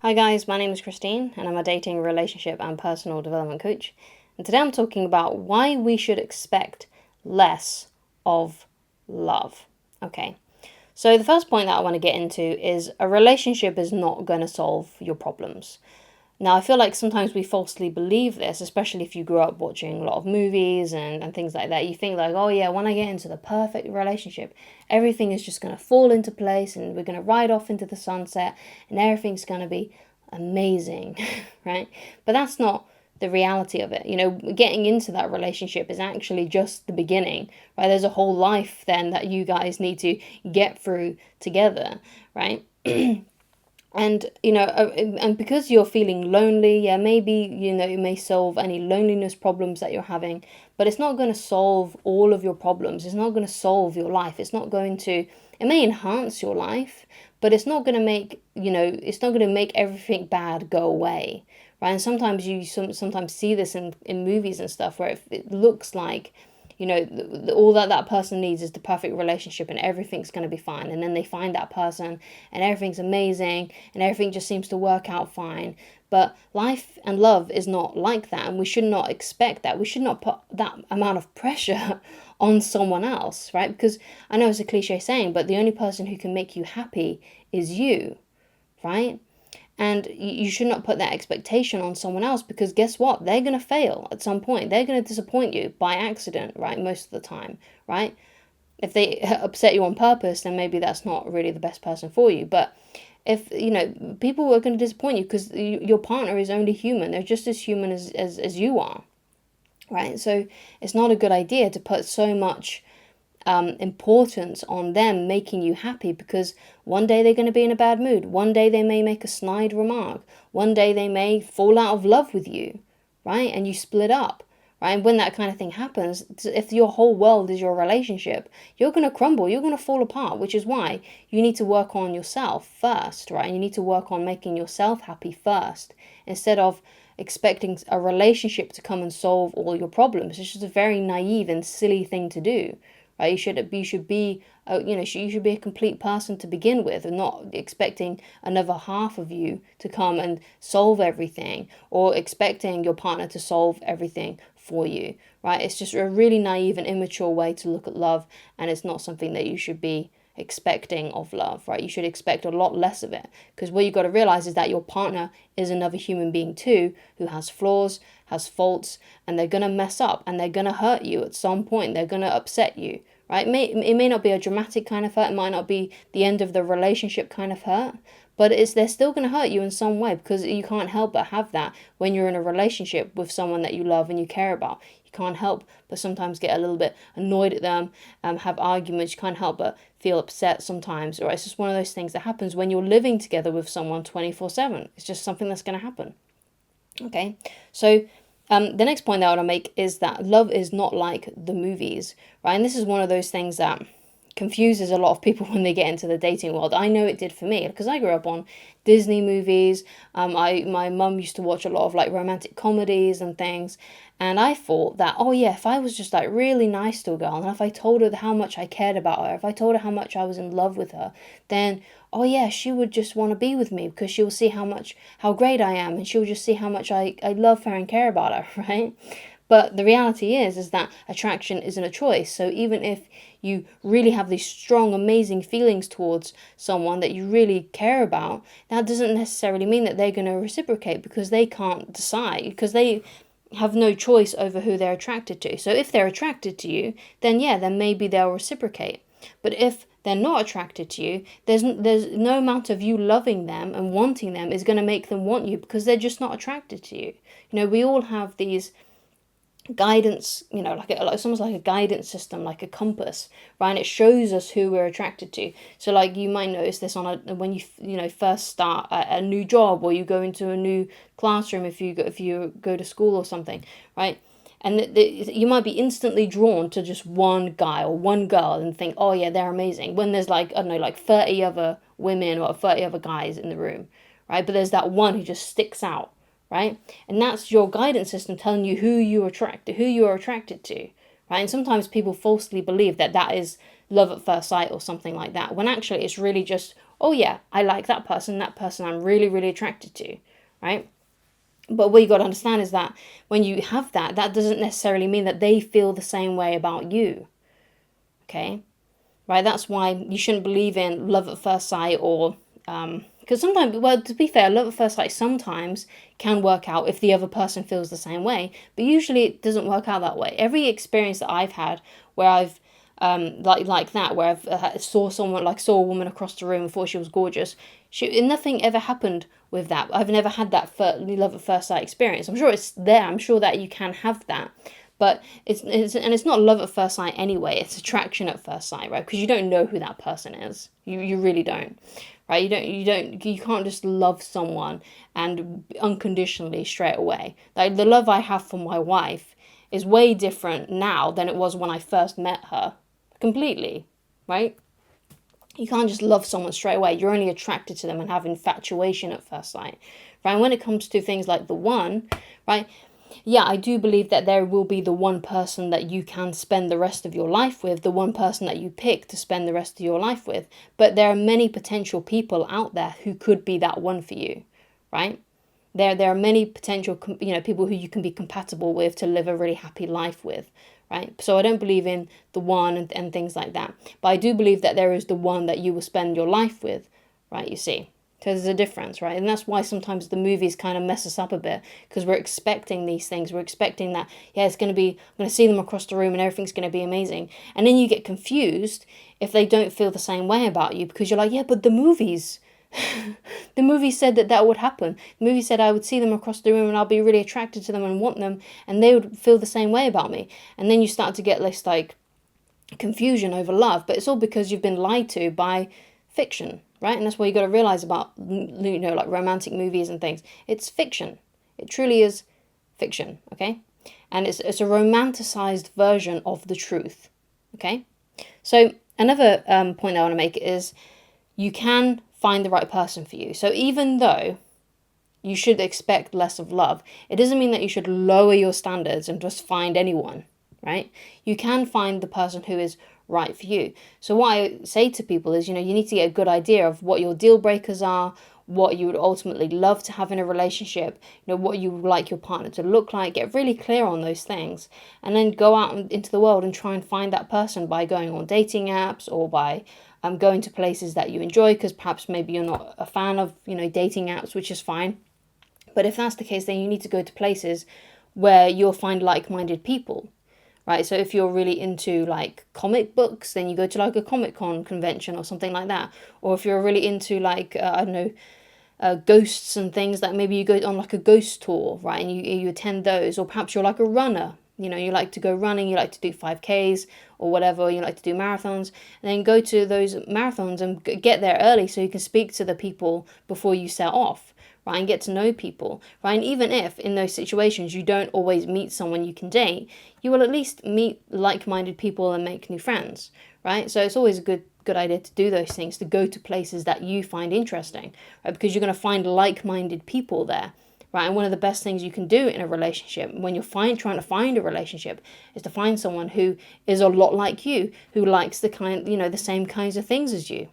Hi guys, my name is Christine and I'm a dating, relationship and personal development coach. And today I'm talking about why we should expect less of love. Okay, so the first point that I want to get into is a relationship is not going to solve your problems. Now, I feel like sometimes we falsely believe this, especially if you grew up watching a lot of movies and things like that. You think like, oh yeah, when I get into the perfect relationship, everything is just going to fall into place and we're going to ride off into the sunset and everything's going to be amazing, right? But that's not the reality of it. You know, getting into that relationship is actually just the beginning, right? There's a whole life then that you guys need to get through together, right? And and because you're feeling lonely, yeah, maybe it may solve any loneliness problems that you're having, but it's not going to solve all of your problems. It's not going to solve your life. It's not going to, it may enhance your life, but it's not going to make, it's not going to make everything bad go away, right? And sometimes you sometimes see this in movies and stuff where it looks like, all that person needs is the perfect relationship and everything's going to be fine, and then they find that person and everything's amazing and everything just seems to work out fine. But life and love is not like that, and we should not expect that. We should not put that amount of pressure on someone else, right? Because I know it's a cliche saying, but the only person who can make you happy is you, right? And you should not put that expectation on someone else, because guess what? They're going to fail at some point. They're going to disappoint you by accident, right? Most of the time, right? If they upset you on purpose, then maybe that's not really the best person for you. But if, people are going to disappoint you because your partner is only human. They're just as human as you are, right? So it's not a good idea to put so much importance on them making you happy, because one day they're going to be in a bad mood. One day they may make a snide remark. One day they may fall out of love with you, right? And you split up, right? And when that kind of thing happens, if your whole world is your relationship, you're going to crumble. You're going to fall apart, which is why you need to work on yourself first, right? And you need to work on making yourself happy first, instead of expecting a relationship to come and solve all your problems. It's just a very naive and silly thing to do. Right? You should be you should be a complete person to begin with, and not expecting another half of you to come and solve everything, or expecting your partner to solve everything for you, right? It's just a really naive and immature way to look at love, and it's not something that you should be expecting of love, right? You should expect a lot less of it, because what you got to realize is that your partner is another human being too, who has flaws, has faults, and they're going to mess up and they're going to hurt you at some point. They're going to upset you, right? It may not be a dramatic kind of hurt. It might not be the end of the relationship kind of hurt, but they're still going to hurt you in some way, because you can't help but have that when you're in a relationship with someone that you love and you care about. You can't help but sometimes get a little bit annoyed at them, have arguments. You can't help but feel upset sometimes, or it's just one of those things that happens when you're living together with someone 24/7. It's just something that's going to happen. Okay, so the next point that I want to make is that love is not like the movies, right? And this is one of those things that confuses a lot of people when they get into the dating world. I know it did for me, because I grew up on Disney movies. My mum used to watch a lot of like romantic comedies and things, and I thought that, oh yeah, if I was just like really nice to a girl, and if I told her how much I cared about her, if I told her how much I was in love with her, then oh yeah, she would just want to be with me, because she'll see how great I am, and she'll just see how much I love her and care about her, right? But the reality is that attraction isn't a choice. So even if you really have these strong, amazing feelings towards someone that you really care about, that doesn't necessarily mean that they're going to reciprocate, because they can't decide, because they have no choice over who they're attracted to. So if they're attracted to you, then yeah, then maybe they'll reciprocate. But if they're not attracted to you, there's no amount of you loving them and wanting them is going to make them want you, because they're just not attracted to you. We all have these guidance, like it's almost like a guidance system, like a compass, right? And it shows us who we're attracted to. So like you might notice this when you first start a new job, or you go into a new classroom, if you go to school or something, right? And you might be instantly drawn to just one guy or one girl and think, oh yeah, they're amazing, when there's like, I don't know, like 30 other women or 30 other guys in the room, right? But there's that one who just sticks out, right? And that's your guidance system telling you who you are attracted to, right? And sometimes people falsely believe that is love at first sight or something like that, when actually it's really just, oh yeah, I like that person I'm really, really attracted to, right? But what you got to understand is that when you have that, that doesn't necessarily mean that they feel the same way about you, okay? Right? That's why you shouldn't believe in love at first sight, or because sometimes, well, to be fair, love at first sight sometimes can work out if the other person feels the same way, but usually it doesn't work out that way. Every experience that I've had where I've like that, where I've saw a woman across the room and thought she was gorgeous, nothing ever happened with that. I've never had that love at first sight experience. I'm sure it's there. I'm sure that you can have that. But it's not love at first sight anyway. It's attraction at first sight, right? Because you don't know who that person is. You really don't, right? You can't just love someone and unconditionally straight away. Like the love I have for my wife is way different now than it was when I first met her. Completely, right? You can't just love someone straight away. You're only attracted to them and have infatuation at first sight, right? And when it comes to things like the one, right? Yeah, I do believe that there will be the one person that you can spend the rest of your life with, the one person that you pick to spend the rest of your life with. But there are many potential people out there who could be that one for you, right? There are many potential, people who you can be compatible with to live a really happy life with, right? So I don't believe in the one and things like that. But I do believe that there is the one that you will spend your life with, right? You see. Because there's a difference, right? And that's why sometimes the movies kind of mess us up a bit, because we're expecting these things. We're expecting that, yeah, I'm going to see them across the room and everything's going to be amazing. And then you get confused if they don't feel the same way about you, because you're like, yeah, but the movies, the movie said that would happen. The movie said I would see them across the room and I'll be really attracted to them and want them, and they would feel the same way about me. And then you start to get this like confusion over love, but it's all because you've been lied to by fiction, right? And that's what you got to realize about, like romantic movies and things. It's fiction. It truly is fiction, okay? And it's a romanticized version of the truth, okay? So another point I want to make is you can find the right person for you. So even though you should expect less of love, it doesn't mean that you should lower your standards and just find anyone, right? You can find the person who is right for you. So what I say to people is, you need to get a good idea of what your deal breakers are, what you would ultimately love to have in a relationship, what you would like your partner to look like. Get really clear on those things, and then go out into the world and try and find that person by going on dating apps or by going to places that you enjoy, because perhaps maybe you're not a fan of, dating apps, which is fine. But if that's the case, then you need to go to places where you'll find like-minded people. Right, so if you're really into like comic books, then you go to like a Comic-Con convention or something like that. Or if you're really into like, ghosts and things, that maybe you go on like a ghost tour, right, and you attend those. Or perhaps you're like a runner, you like to go running, you like to do 5Ks or whatever, you like to do marathons, and then go to those marathons and get there early so you can speak to the people before you set off, right, and get to know people, right? And even if in those situations you don't always meet someone you can date, you will at least meet like-minded people and make new friends, right? So it's always a good idea to do those things, to go to places that you find interesting, right? Because you're going to find like-minded people there, right? And one of the best things you can do in a relationship when you're trying to find a relationship is to find someone who is a lot like you, who likes the same kinds of things as you,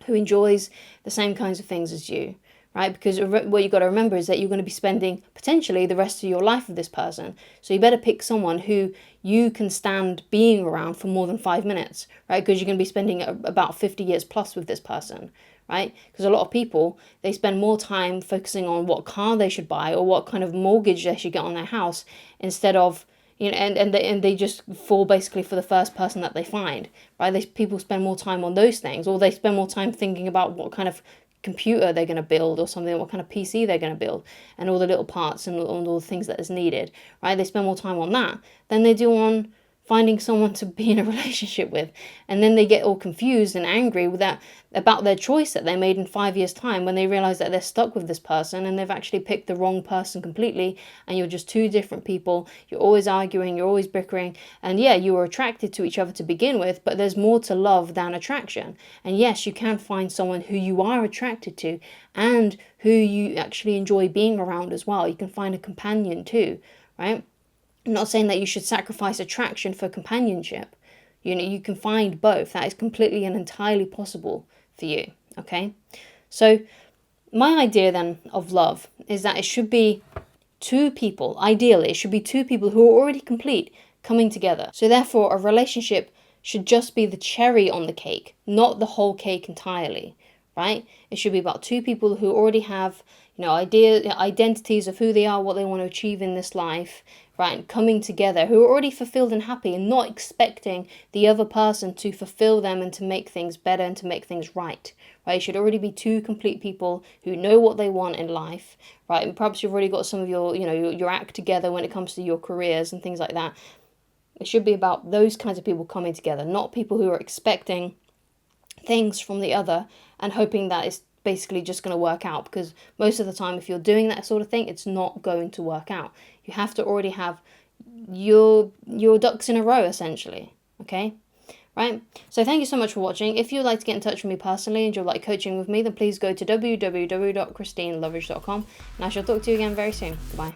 who enjoys the same kinds of things as you, right? Because what you got to remember is that you're going to be spending potentially the rest of your life with this person. So you better pick someone who you can stand being around for more than 5 minutes, right? Because you're going to be spending about 50 years plus with this person, right? Because a lot of people, they spend more time focusing on what car they should buy or what kind of mortgage they should get on their house, instead of, and they just fall basically for the first person that they find, right? People spend more time on those things, or they spend more time thinking about what kind of computer they're going to build or something, what kind of PC they're going to build, and all the little parts and all the things that is needed, right? They spend more time on that than they do on finding someone to be in a relationship with. And then they get all confused and angry with that about their choice that they made in 5 years' time, when they realize that they're stuck with this person and they've actually picked the wrong person completely, and you're just two different people. You're always arguing, you're always bickering, and yeah, you were attracted to each other to begin with, but there's more to love than attraction. And yes, you can find someone who you are attracted to and who you actually enjoy being around as well. You can find a companion too, right? I'm not saying that you should sacrifice attraction for companionship. You can find both. That is completely and entirely possible for you, Okay, so my idea then of love is that it should be two people, ideally, it should be two people who are already complete coming together. So therefore, a relationship should just be the cherry on the cake, not the whole cake entirely, right? It should be about two people who already have, identities of who they are, what they want to achieve in this life, right? And coming together, who are already fulfilled and happy, and not expecting the other person to fulfill them and to make things better and to make things right. Right? It should already be two complete people who know what they want in life, right? And perhaps you've already got some of your act together when it comes to your careers and things like that. It should be about those kinds of people coming together, not people who are expecting things from the other and hoping that it's basically just going to work out, because most of the time if you're doing that sort of thing, it's not going to work out. You have to already have your ducks in a row, essentially. Okay, right? So thank you so much for watching. If you'd like to get in touch with me personally and you'd like coaching with me, then please go to www.christineloveridge.com, and I shall talk to you again very soon. Goodbye.